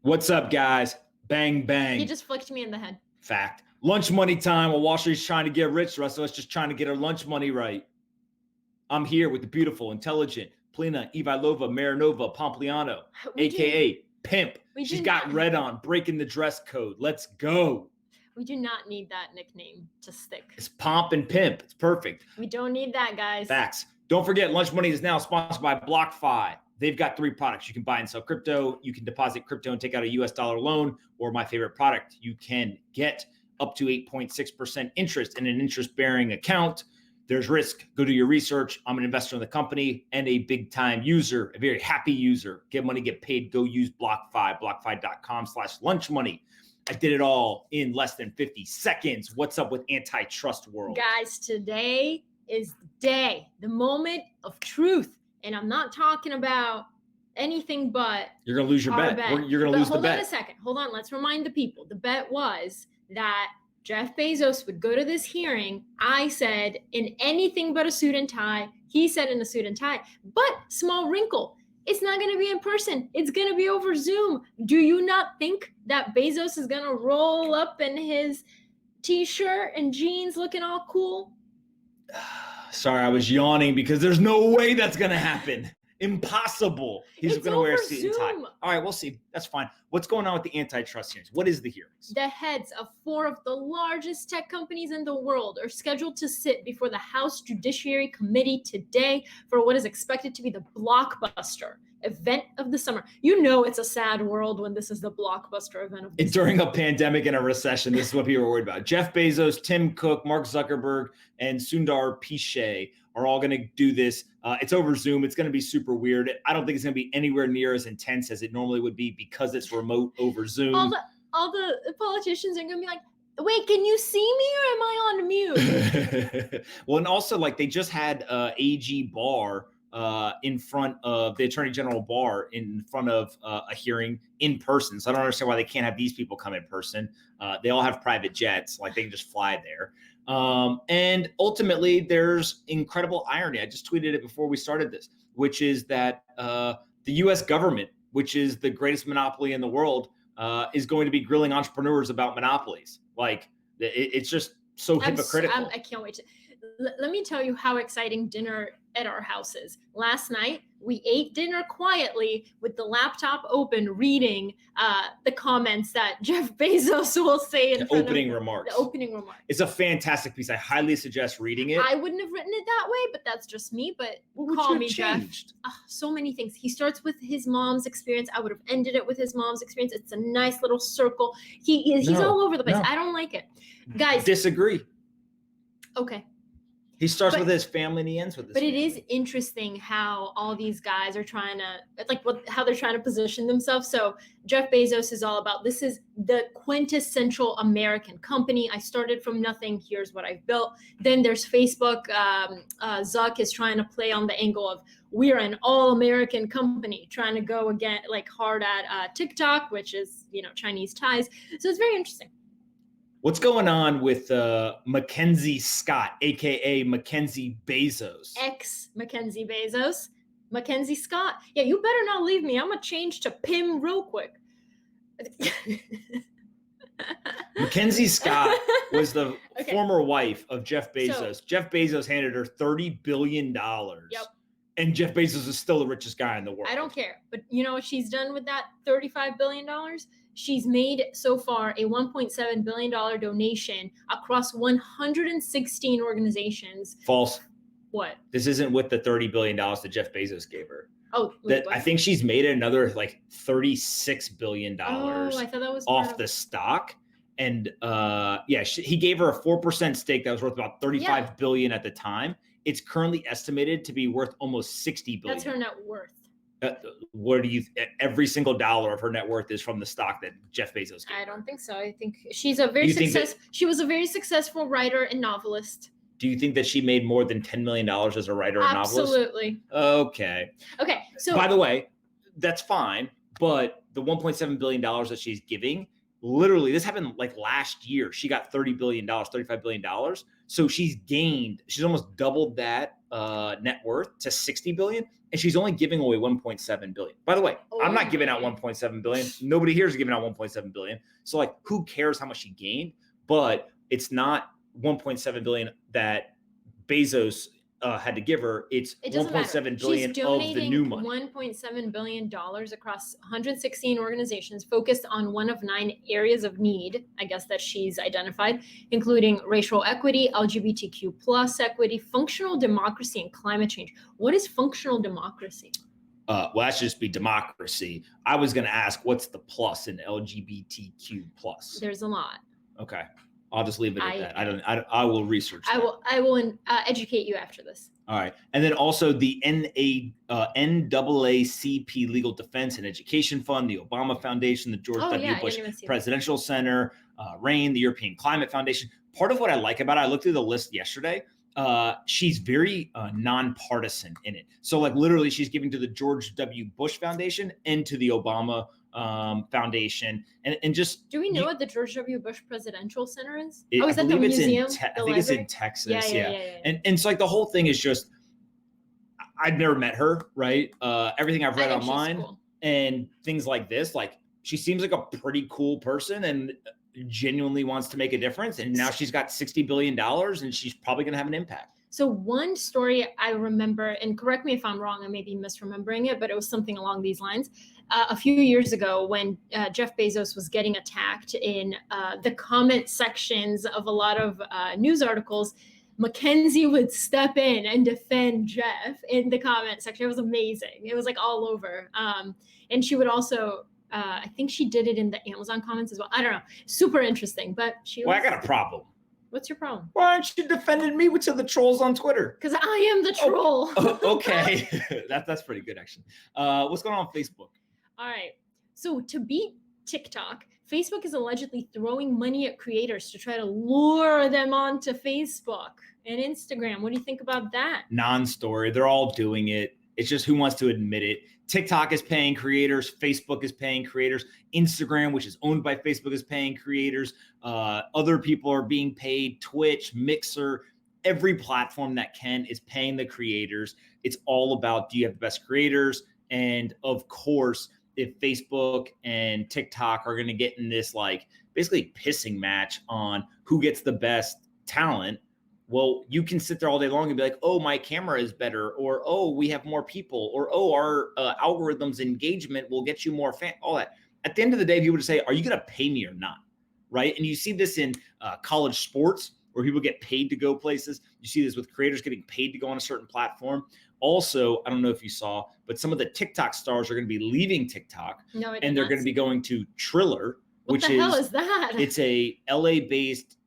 What's up, guys? Bang, bang. You just flicked me in the head. Fact. Lunch money time while Wall Street's trying to get rich. The rest of us just trying to get our lunch money right. I'm here with the beautiful, intelligent Polina Marinova, Pompliano, a.k.a. Pimp. She's got red on, breaking the dress code. Let's go. We do not need that nickname to stick. It's Pomp and Pimp. It's perfect. We don't need that, guys. Facts. Don't forget, Lunch Money is now sponsored by BlockFi. They've got 3 products. You can buy and sell crypto. You can deposit crypto and take out a US dollar loan. Or my favorite product, you can get up to 8.6% interest in an interest-bearing account. There's risk. Go do your research. I'm an investor in the company and a big-time user, a very happy user. Get money, get paid. Go use BlockFi, blockfi.com/lunchmoney. I did it all in less than 50 seconds. What's up with Antitrust World? Guys, today is the day, the moment of truth. And I'm not talking about anything but you're going to lose your bet. You're going to lose the bet. Hold on a second. Hold on. Let's remind the people. The bet was that Jeff Bezos would go to this hearing. I said in anything but a suit and tie. He said in a suit and tie. But small wrinkle. It's not going to be in person. It's going to be over Zoom. Do you not think that Bezos is going to roll up in his T-shirt and jeans looking all cool? Sorry, I was yawning because there's no way that's going to happen. Impossible. He's going to wear a suit and tie. All right, we'll see. That's fine. What's going on with the antitrust hearings? What is the hearings? The heads of 4 of the largest tech companies in the world are scheduled to sit before the House Judiciary Committee today for what is expected to be the blockbuster event of the summer. You know it's a sad world when this is the blockbuster event of the summer. During a pandemic and a recession, this is what people are worried about. Jeff Bezos, Tim Cook, Mark Zuckerberg, and Sundar Pichai are all going to do this. It's over Zoom. It's going to be super weird. I don't think it's going to be anywhere near as intense as it normally would be because it's remote over Zoom. All the politicians are going to be like, wait, can you see me or am I on mute? Well, and also like they just had AG Barr in front of the Attorney General Barr in front of a hearing in person. So I don't understand why they can't have these people come in person. They all have private jets, like they can just fly there. And ultimately, there's incredible irony. I just tweeted it before we started this, which is that the U.S. government, which is the greatest monopoly in the world, is going to be grilling entrepreneurs about monopolies. Like it's just so hypocritical. I can't wait to. Let me tell you how exciting dinner at our house is. Last night, we ate dinner quietly with the laptop open, reading the comments that Jeff Bezos will say in the front opening of remarks. The opening remarks. It's a fantastic piece. I highly suggest reading it. I wouldn't have written it that way, but that's just me. But call me Jeff. So many things. He starts with his mom's experience. I would have ended it with his mom's experience. It's a nice little circle. He's all over the place. I don't like it. Guys. Disagree. Okay. He starts with his family and he ends with his family. But it is interesting how all these guys are trying to, how they're trying to position themselves. So Jeff Bezos is all about, this is the quintessential American company. I started from nothing. Here's what I've built. Then there's Facebook. Zuck is trying to play on the angle of, we're an all-American company, trying to go again, like hard at TikTok, which is, Chinese ties. So it's very interesting. What's going on with MacKenzie Scott, a.k.a. MacKenzie Bezos? Ex-MacKenzie Bezos. MacKenzie Scott. Yeah, you better not leave me. I'm going to change to Pim real quick. MacKenzie Scott was the former wife of Jeff Bezos. So, Jeff Bezos handed her $30 billion. Yep. And Jeff Bezos is still the richest guy in the world. I don't care. But you know what she's done with that $35 billion? She's made so far a $1.7 billion donation across 116 organizations. False. What? This isn't with the $30 billion that Jeff Bezos gave her. Oh, wait, I think she's made another like $36 billion I thought that was off the stock. And he gave her a 4% stake that was worth about $35 billion at the time. It's currently estimated to be worth almost $60 billion. That's her net worth. What do you? Every single dollar of her net worth is from the stock that Jeff Bezos gave. I don't think so. I think she's a very She was a very successful writer and novelist. Do you think that she made more than $10 million as a writer and novelist? Absolutely. Okay. So, by the way, that's fine. But the $1.7 billion that she's giving, literally, this happened like last year. She got $35 billion. So she's almost doubled that net worth to 60 billion, and she's only giving away 1.7 billion. By the way, I'm not giving out 1.7 billion. Nobody here is giving out 1.7 billion. So like, who cares how much she gained? But it's not 1.7 billion that Bezos had to give her. It's 1.7 billion of the new money. $1.7 billion across 116 organizations focused on one of 9 areas of need, I guess, that she's identified, including racial equity, LGBTQ plus equity, functional democracy, and climate change. What is functional democracy? Well, that should just be democracy. I was going to ask, what's the plus in LGBTQ plus? There's a lot. Okay. I'll just leave it at that. I will research that. I will educate you after this. All right. And then also the NAACP Legal Defense and Education Fund, the Obama Foundation, the George W. Bush Presidential Center, RAIN, the European Climate Foundation. Part of what I like about it, I looked through the list yesterday. She's very nonpartisan in it. So like literally she's giving to the George W. Bush Foundation and to the Obama Foundation. And just, do we know what the George W. Bush Presidential Center is? Is that the museum? I think it's in Texas. Yeah. And so like the whole thing is just, I've never met her, right? Everything I've read online and things like this, like she seems like a pretty cool person and genuinely wants to make a difference. And now she's got $60 billion and she's probably going to have an impact. So one story I remember, and correct me if I'm wrong, I may be misremembering it, but it was something along these lines. A few years ago when Jeff Bezos was getting attacked in the comment sections of a lot of news articles, MacKenzie would step in and defend Jeff in the comment section. It was amazing. It was like all over. And she would also, I think she did it in the Amazon comments as well. I don't know. Super interesting. But I got a problem. What's your problem? Why aren't you defending me to the trolls on Twitter? Because I am the troll. Okay. That's pretty good, actually. What's going on Facebook? All right. So to beat TikTok, Facebook is allegedly throwing money at creators to try to lure them onto Facebook and Instagram. What do you think about that? Non-story. They're all doing it. It's just who wants to admit it. TikTok is paying creators. Facebook is paying creators. Instagram, which is owned by Facebook, is paying creators. Other people are being paid. Twitch, Mixer, every platform that can is paying the creators. It's all about, do you have the best creators? And of course, if Facebook and TikTok are going to get in this like basically pissing match on who gets the best talent, well, you can sit there all day long and be like, oh, my camera is better, or, oh, we have more people, or, oh, our algorithms engagement will get you more fans, all that. At the end of the day, people would say, are you going to pay me or not? Right. And you see this in college sports where people get paid to go places. You see this with creators getting paid to go on a certain platform. Also, I don't know if you saw, but some of the TikTok stars are going to be leaving TikTok. No, and they're going to be going to Triller, what the hell is that? It's a LA-based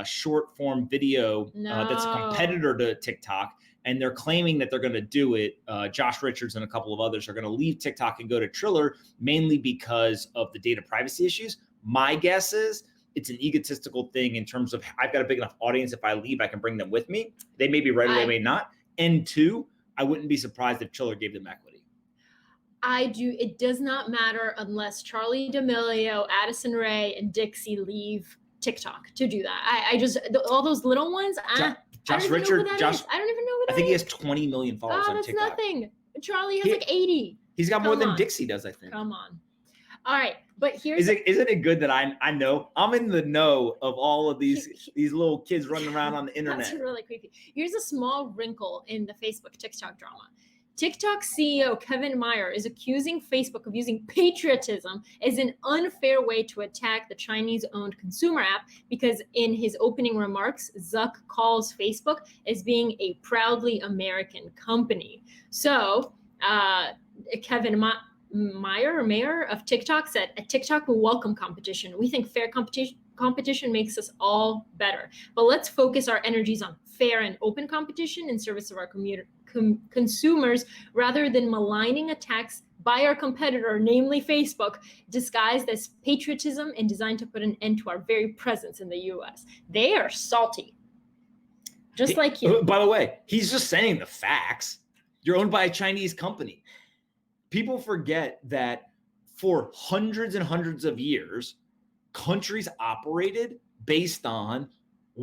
short form video that's a competitor to TikTok. And they're claiming that they're going to do it. Josh Richards and a couple of others are going to leave TikTok and go to Triller, mainly because of the data privacy issues. My guess is it's an egotistical thing in terms of I've got a big enough audience. If I leave, I can bring them with me. They may be right away, may not. And two, I wouldn't be surprised if Triller gave them equity. I do. It does not matter unless Charlie D'Amelio, Addison Rae, and Dixie leave TikTok to do that. I just, all those little ones. Josh Richard, I don't even know who that is. I think he has 20 million followers on TikTok. That's nothing. Charlie has like 80. He's got more than Dixie does, I think. Come on. All right, but here's isn't it good that I know I'm in the know of all of these little kids running around on the internet? That's really creepy. Here's a small wrinkle in the Facebook TikTok drama. TikTok CEO Kevin Mayer is accusing Facebook of using patriotism as an unfair way to attack the Chinese-owned consumer app because in his opening remarks, Zuck calls Facebook as being a proudly American company. So Kevin Mayer of TikTok said, TikTok will welcome competition. We think fair competition makes us all better. But let's focus our energies on fair and open competition in service of our consumers rather than maligning attacks by our competitor, namely Facebook, disguised as patriotism and designed to put an end to our very presence in the U.S. They are salty, just like you. By the way, he's just saying the facts. You're owned by a Chinese company. People forget that for hundreds and hundreds of years, countries operated based on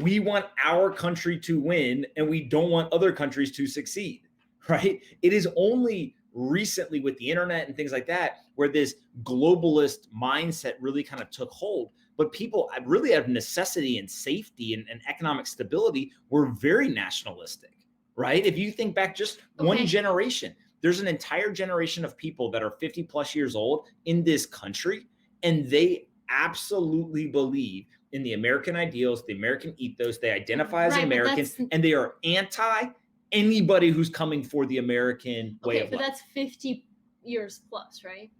we want our country to win and we don't want other countries to succeed, right? It is only recently with the internet and things like that where this globalist mindset really kind of took hold. But people really out of necessity and safety and economic stability were very nationalistic, right? If you think back just one generation, there's an entire generation of people that are 50 plus years old in this country, and they absolutely believe in the American ideals, the American ethos. They identify as American, and they are anti anybody who's coming for the American way of life. But that's 50 years plus, right?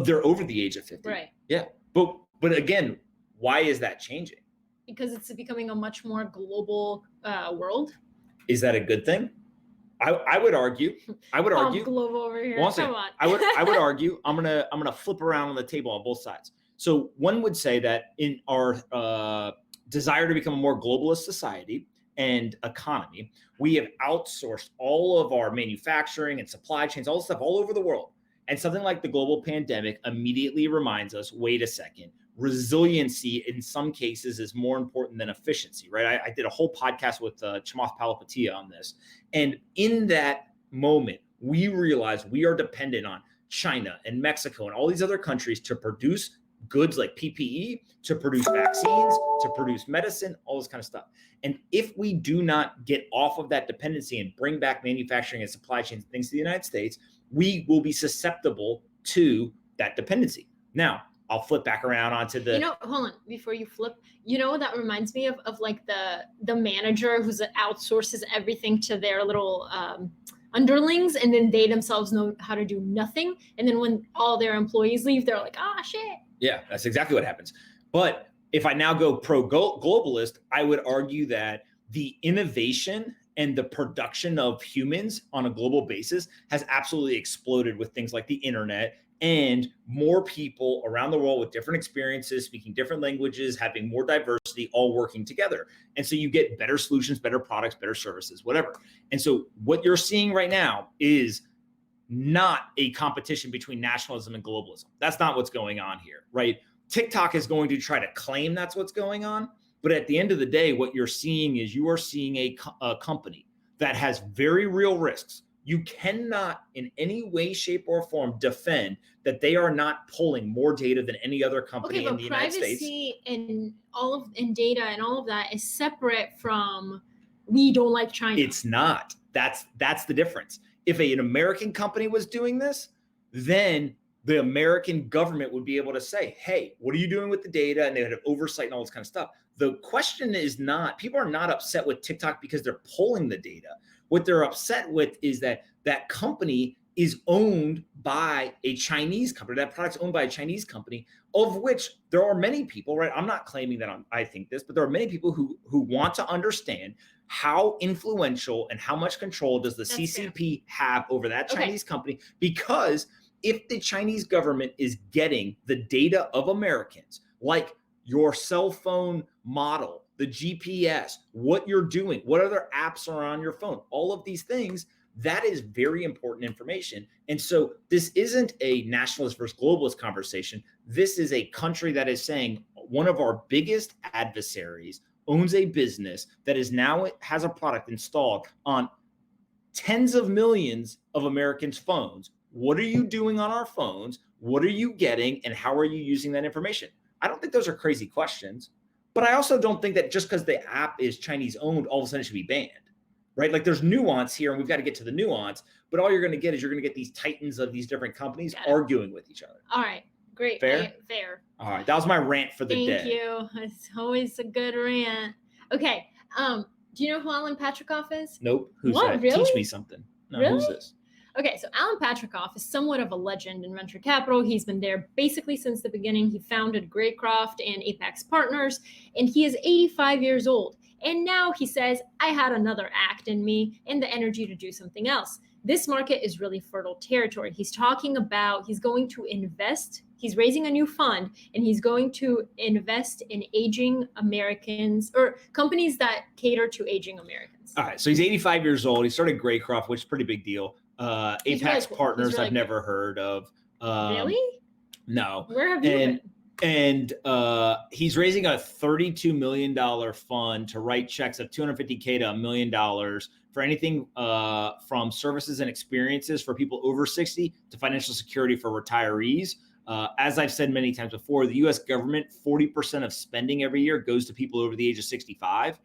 They're over the age of 50. Right. Yeah. But again, why is that changing? Because it's becoming a much more global world. Is that a good thing? I would argue. Global over here. Come on. I would argue. I'm gonna flip around on the table on both sides. So one would say that in our desire to become a more globalist society and economy, we have outsourced all of our manufacturing and supply chains, all this stuff all over the world. And something like the global pandemic immediately reminds us, wait a second, resiliency in some cases is more important than efficiency, right? I did a whole podcast with Chamath Palihapitiya on this. And in that moment, we realized we are dependent on China and Mexico and all these other countries to produce goods like PPE, to produce vaccines, to produce medicine, all this kind of stuff. And if we do not get off of that dependency and bring back manufacturing and supply chains and things to the United States, we will be susceptible to that dependency. Now, I'll flip back around onto the... hold on, before you flip, that reminds me of like the manager who's outsources everything to their little underlings, and then they themselves know how to do nothing. And then when all their employees leave, they're like, shit. Yeah, that's exactly what happens. But if I now go pro-globalist, I would argue that the innovation and the production of humans on a global basis has absolutely exploded with things like the internet and more people around the world with different experiences, speaking different languages, having more diversity, all working together. And so you get better solutions, better products, better services, whatever. And so what you're seeing right now is not a competition between nationalism and globalism. That's not what's going on here, right? TikTok is going to try to claim that's what's going on. But at the end of the day, what you're seeing is you are seeing a company that has very real risks. You cannot in any way, shape, or form defend that they are not pulling more data than any other company in the United States. Privacy and data and all of that is separate from we don't like China. It's not. That's the difference. If an American company was doing this, then the American government would be able to say, hey, what are you doing with the data? And they would have oversight and all this kind of stuff. The question is not, people are not upset with TikTok because they're pulling the data. What they're upset with is that that company is owned by a Chinese company. That product's owned by a Chinese company, of which there are many people, right? I'm not claiming that I think this, but there are many people who want to understand how influential and how much control does the CCP have over that Chinese company. Because if the Chinese government is getting the data of Americans, like your cell phone model, the GPS, what you're doing, what other apps are on your phone, all of these things, that is very important information. And so this isn't a nationalist versus globalist conversation. This is a country that is saying one of our biggest adversaries owns a business that is now has a product installed on tens of millions of Americans' phones. What are you doing on our phones? What are you getting? And how are you using that information? I don't think those are crazy questions, but I also don't think that just because the app is Chinese owned, all of a sudden it should be banned, right? Like there's nuance here and we've got to get to the nuance, but all you're going to get is you're going to get these titans of these different companies arguing with each other. All right. Great. Fair? Fair. All right. That was my rant for the day. Thank you. It's always a good rant. Okay. Do you know who Alan Patricof is? Nope. Who's that? Really? Teach me something. No, really? Who's this? Okay, so Alan Patricof is somewhat of a legend in venture capital. He's been there basically since the beginning. He founded Greycroft and Apex Partners, and he is 85 years old. And now he says, I had another act in me and the energy to do something else. This market is really fertile territory. He's talking about he's going to invest. He's raising a new fund, and he's going to invest in aging Americans or companies that cater to aging Americans. All right, so he's 85 years old. He started Greycroft, which is a pretty big deal. Apex really cool. Partners, really I've never heard of. Really? No. Where have you been? And he's raising a $32 million fund to write checks of $250K to $1 million for anything from services and experiences for people over 60 to financial security for retirees. As I've said many times before, the US government, 40% of spending every year goes to people over the age of 65.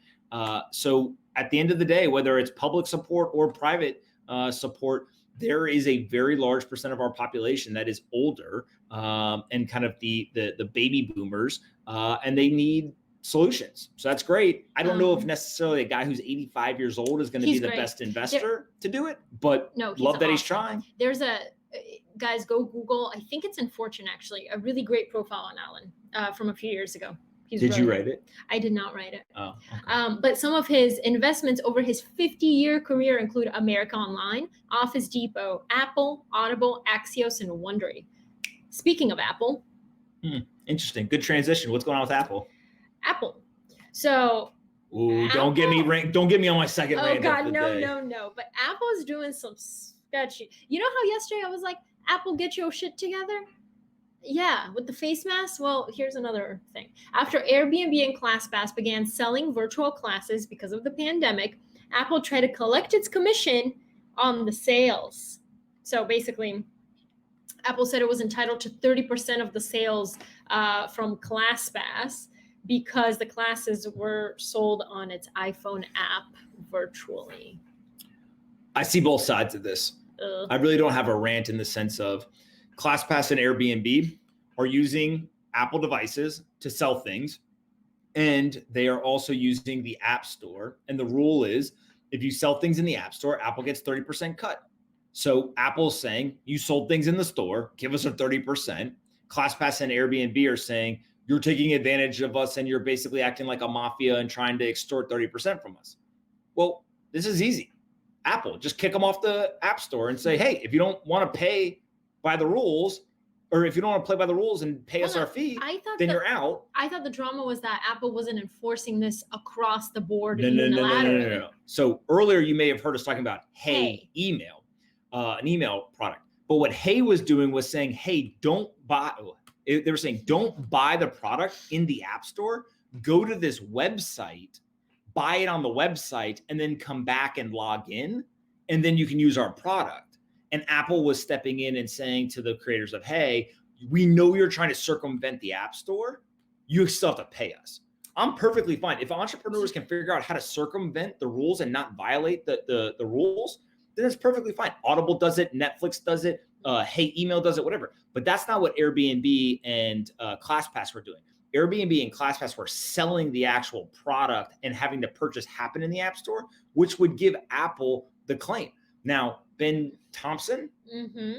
So at the end of the day, whether it's public support or private support, there is a very large percent of our population that is older and kind of the baby boomers, and they need solutions. So that's great. I don't know if necessarily a guy who's 85 years old is going to be the best investor to do it, but love that he's trying. There's guys, go Google. I think it's in Fortune, actually, a really great profile on Alan from a few years ago. Did you write it? I did not write it. Oh, okay. But some of his investments over his 50-year career include America Online, Office Depot, Apple, Audible, Axios, and Wondery. Speaking of Apple. Interesting. Good transition. What's going on with Apple? Apple. So. Ooh, don't get me on my second rant. Oh God, no. But Apple is doing some sketchy. You know how yesterday I was like, Apple, get your shit together? Yeah, with the face mask. Well, here's another thing. After Airbnb and ClassPass began selling virtual classes because of the pandemic, Apple tried to collect its commission on the sales. So basically, Apple said it was entitled to 30% of the sales from ClassPass because the classes were sold on its iPhone app virtually. I see both sides of this. I really don't have a rant in the sense of ClassPass and Airbnb are using Apple devices to sell things, and they are also using the App Store. And the rule is, if you sell things in the App Store, Apple gets 30% cut. So Apple's saying, you sold things in the store, give us a 30%. ClassPass and Airbnb are saying, you're taking advantage of us and you're basically acting like a mafia and trying to extort 30% from us. Well, this is easy. Apple, just kick them off the App Store and say, hey, if you don't want to pay by the rules, or if you don't want to play by the rules and pay us our fee, then you're out. I thought the drama was that Apple wasn't enforcing this across the board. No. So earlier you may have heard us talking about Hey email, an email product. But what Hey was doing was saying, hey, don't buy. They were saying, don't buy the product in the App Store. Go to this website, buy it on the website, and then come back and log in, and then you can use our product. And Apple was stepping in and saying to the creators of Hey, we know you're trying to circumvent the App Store. You still have to pay us. I'm perfectly fine. If entrepreneurs can figure out how to circumvent the rules and not violate the rules, then it's perfectly fine. Audible does it. Netflix does it. Hey Email does it, whatever. But that's not what Airbnb and ClassPass were doing. Airbnb and ClassPass were selling the actual product and having the purchase happen in the App Store, which would give Apple the claim. Now, Ben Thompson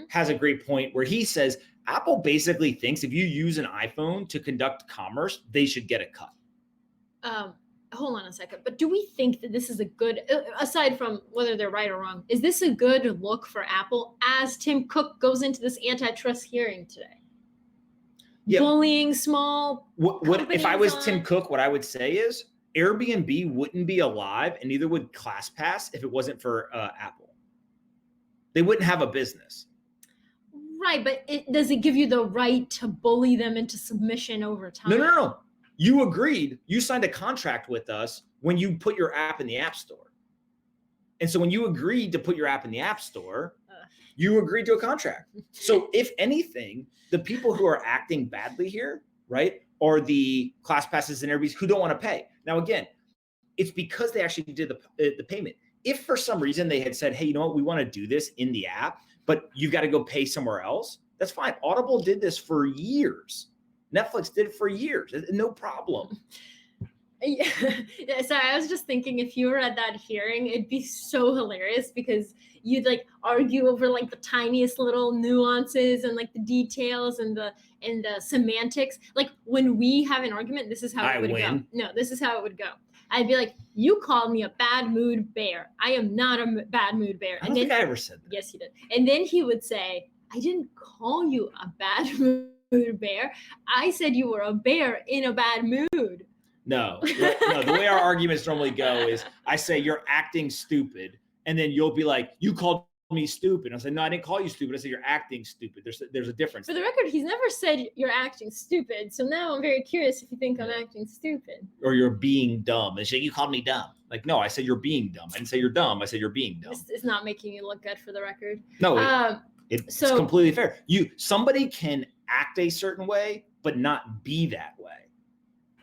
has a great point where he says Apple basically thinks if you use an iPhone to conduct commerce, they should get a cut. Hold on a second. But do we think that this is a good, aside from whether they're right or wrong, is this a good look for Apple as Tim Cook goes into this antitrust hearing today? Yeah. Bullying small what if I was Tim Cook, what I would say is Airbnb wouldn't be alive, and neither would ClassPass if it wasn't for Apple. They wouldn't have a business. Right, but does it give you the right to bully them into submission over time? No. You agreed. You signed a contract with us when you put your app in the App Store. And so when you agreed to put your app in the App Store, you agreed to a contract. So if anything, the people who are acting badly here, right, are the ClassPasses and Airbnbs who don't want to pay. Now, again, it's because they actually did the payment. If for some reason they had said, hey, you know what, we want to do this in the app, but you've got to go pay somewhere else, that's fine. Audible did this for years. Netflix did it for years. No problem. Yeah. So I was just thinking, if you were at that hearing, it'd be so hilarious because you'd like argue over like the tiniest little nuances and like the details and the semantics. Like when we have an argument, this is how it would go. No, this is how it would go. I'd be like, you called me a bad mood bear. I am not a bad mood bear. I don't think I ever said that. Yes, you did. And then he would say, I didn't call you a bad mood bear. I said you were a bear in a bad mood. No, the way our arguments normally go is I say you're acting stupid, and then you'll be like, you called me stupid. I said, no, I didn't call you stupid. I said, you're acting stupid. There's a difference. For the record, he's never said you're acting stupid. So now I'm very curious if you think I'm acting stupid. Or you're being dumb. And she said, you called me dumb. Like, no, I said you're being dumb. I didn't say you're dumb. I said you're being dumb. This is not making you look good for the record. No, it's completely fair. Somebody can act a certain way, but not be that way.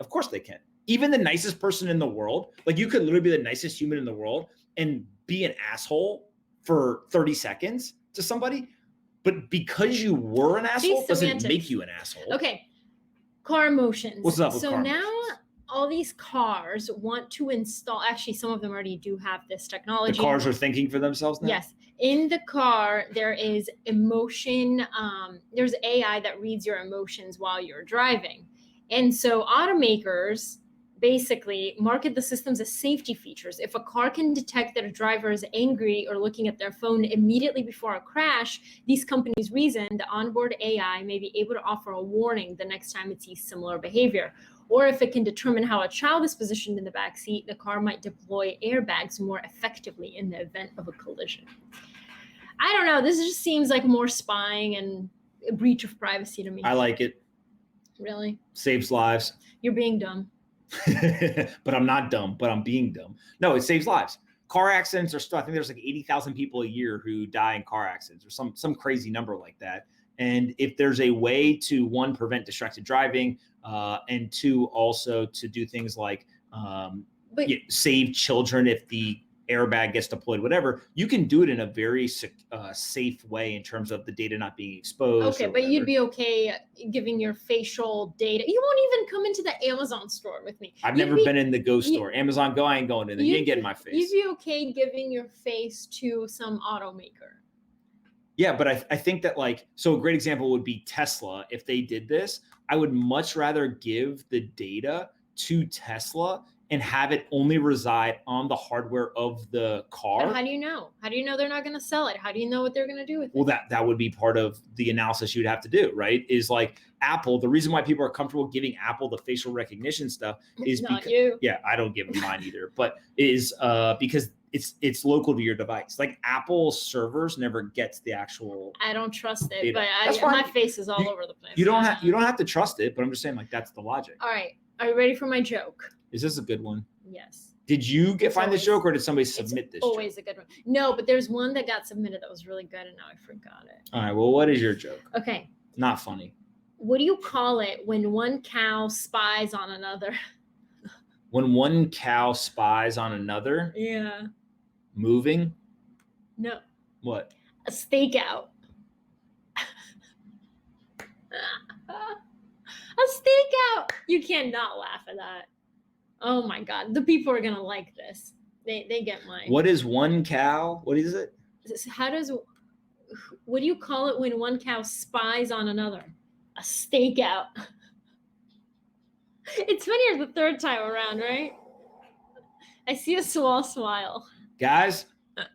Of course they can. Even the nicest person in the world, like you could literally be the nicest human in the world and be an asshole for 30 seconds to somebody, but because you were an asshole doesn't make you an asshole. Okay, car emotions. What's up with so car now emotions? All these cars want to install, actually some of them already do have this technology. The cars are thinking for themselves now? Yes. In the car, there is emotion. There's AI that reads your emotions while you're driving. And so automakers basically market the systems as safety features. If a car can detect that a driver is angry or looking at their phone immediately before a crash, these companies reason the onboard AI may be able to offer a warning the next time it sees similar behavior. Or if it can determine how a child is positioned in the back seat, the car might deploy airbags more effectively in the event of a collision. I don't know. This just seems like more spying and a breach of privacy to me. I like it. Really? Saves lives. You're being dumb. But I'm not dumb, but I'm being dumb. No, it saves lives. Car accidents are still, I think there's like 80,000 people a year who die in car accidents or some crazy number like that. And if there's a way to, one, prevent distracted driving, and two, also to do things like save children if the airbag gets deployed, whatever, you can do it in a very safe way in terms of the data not being exposed. Okay, but you'd be okay giving your facial data. You won't even come into the Amazon store with me. I've never been in the Go store. Amazon Go, I ain't going in there. You ain't getting my face. You'd be okay giving your face to some automaker. Yeah, but I think that so a great example would be Tesla. If they did this, I would much rather give the data to Tesla and have it only reside on the hardware of the car. But how do you know? How do you know they're not going to sell it? How do you know what they're going to do with it? Well, that would be part of the analysis you'd have to do, right? Is like Apple. The reason why people are comfortable giving Apple the facial recognition stuff is not because you. Yeah, I don't give them mine either, but is because it's local to your device. Like Apple servers never gets the actual. I don't trust it, data. but my face is all over the place. You don't have to trust it, but I'm just saying that's the logic. All right, are you ready for my joke? Is this a good one? Yes. Did you find this joke, or did somebody submit this? Always joke? A good one. No, but there's one that got submitted that was really good, and now I forgot it. All right. Well, what is your joke? Okay. Not funny. What do you call it when one cow spies on another? When one cow spies on another? Yeah. Moving? No. What? A stakeout. A stakeout. You cannot laugh at that. Oh my God. The people are going to like this. They get mine. What is one cow? What is it? What do you call it when one cow spies on another? A stakeout. It's funnier the third time around, right? I see a small smile. Guys,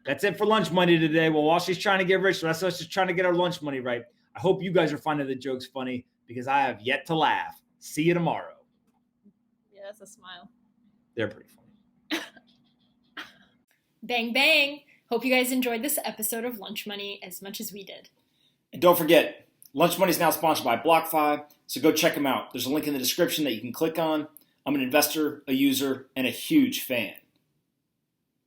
that's it for lunch money today. Well, while she's trying to get rich, that's us just trying to get our lunch money right. I hope you guys are finding the jokes funny because I have yet to laugh. See you tomorrow. Yeah, that's a smile. They're pretty funny. Bang, bang. Hope you guys enjoyed this episode of Lunch Money as much as we did. And don't forget, Lunch Money is now sponsored by BlockFi, so go check them out. There's a link in the description that you can click on. I'm an investor, a user, and a huge fan.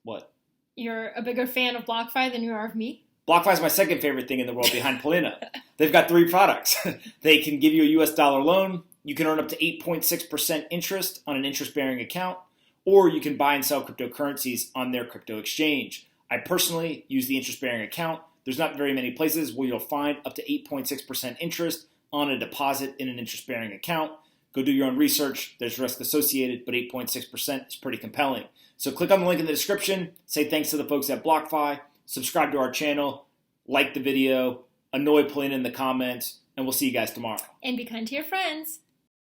What? You're a bigger fan of BlockFi than you are of me? BlockFi is my second favorite thing in the world behind Polina. They've got 3 products. They can give you a US dollar loan. You can earn up to 8.6% interest on an interest-bearing account, or you can buy and sell cryptocurrencies on their crypto exchange. I personally use the interest-bearing account. There's not very many places where you'll find up to 8.6% interest on a deposit in an interest-bearing account. Go do your own research. There's risk associated, but 8.6% is pretty compelling. So click on the link in the description, say thanks to the folks at BlockFi, subscribe to our channel, like the video, annoy Polina in the comments, and we'll see you guys tomorrow. And be kind to your friends.